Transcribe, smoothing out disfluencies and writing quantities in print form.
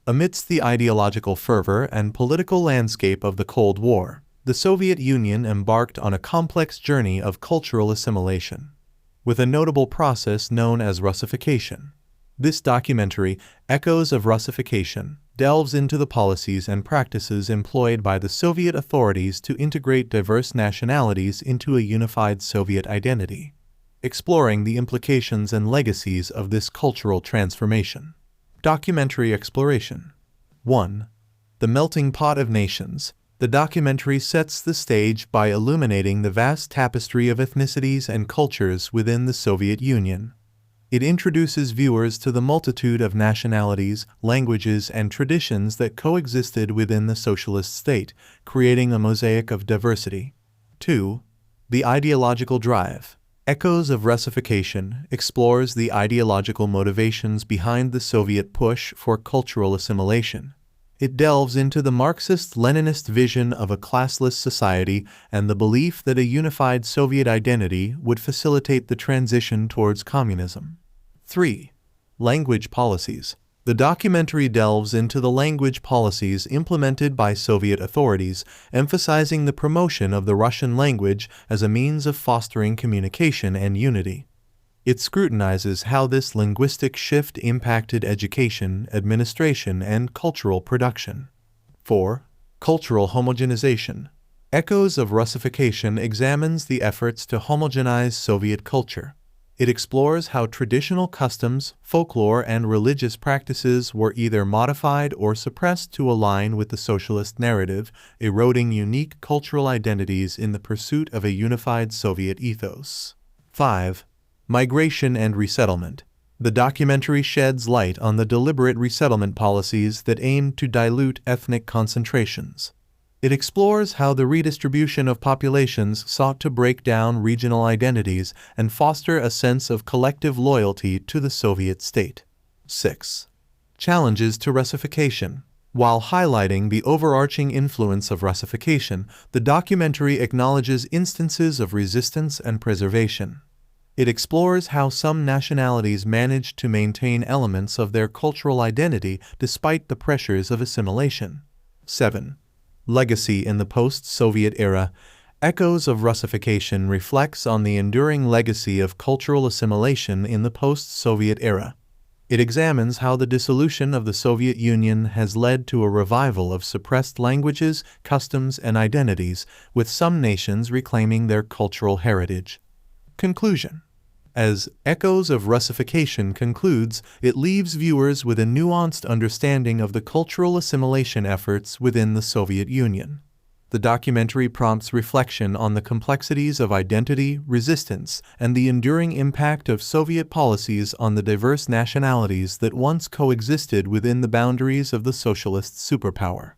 Amidst the ideological fervor and political landscape of the Cold War, the Soviet Union embarked on a complex journey of cultural assimilation, with a notable process known as Russification. This documentary, Echoes of Russification, delves into the policies and practices employed by the Soviet authorities to integrate diverse nationalities into a unified Soviet identity, exploring the implications and legacies of this cultural transformation. Documentary exploration. 1. The Melting Pot of Nations. The documentary sets the stage by illuminating the vast tapestry of ethnicities and cultures within the Soviet Union. It introduces viewers to the multitude of nationalities, languages, and traditions that coexisted within the socialist state, creating a mosaic of diversity. 2. The Ideological Drive. Echoes of Russification explores the ideological motivations behind the Soviet push for cultural assimilation. It delves into the Marxist-Leninist vision of a classless society and the belief that a unified Soviet identity would facilitate the transition towards communism. 3. Language Policies. The documentary delves into the language policies implemented by Soviet authorities, emphasizing the promotion of the Russian language as a means of fostering communication and unity. It scrutinizes how this linguistic shift impacted education, administration, and cultural production. 4. Cultural Homogenization. Echoes of Russification examines the efforts to homogenize Soviet culture. It explores how traditional customs, folklore, and religious practices were either modified or suppressed to align with the socialist narrative, eroding unique cultural identities in the pursuit of a unified Soviet ethos. 5. Migration and Resettlement. The documentary sheds light on the deliberate resettlement policies that aim to dilute ethnic concentrations. It explores how the redistribution of populations sought to break down regional identities and foster a sense of collective loyalty to the Soviet state. 6. Challenges to Russification. While highlighting the overarching influence of Russification, the documentary acknowledges instances of resistance and preservation. It explores how some nationalities managed to maintain elements of their cultural identity despite the pressures of assimilation. 7. Legacy in the post-Soviet era. Echoes of Russification reflects on the enduring legacy of cultural assimilation in the post-Soviet era. It examines how the dissolution of the Soviet Union has led to a revival of suppressed languages, customs, and identities, with some nations reclaiming their cultural heritage. Conclusion. As Echoes of Russification concludes, it leaves viewers with a nuanced understanding of the cultural assimilation efforts within the Soviet Union. The documentary prompts reflection on the complexities of identity, resistance, and the enduring impact of Soviet policies on the diverse nationalities that once coexisted within the boundaries of the socialist superpower.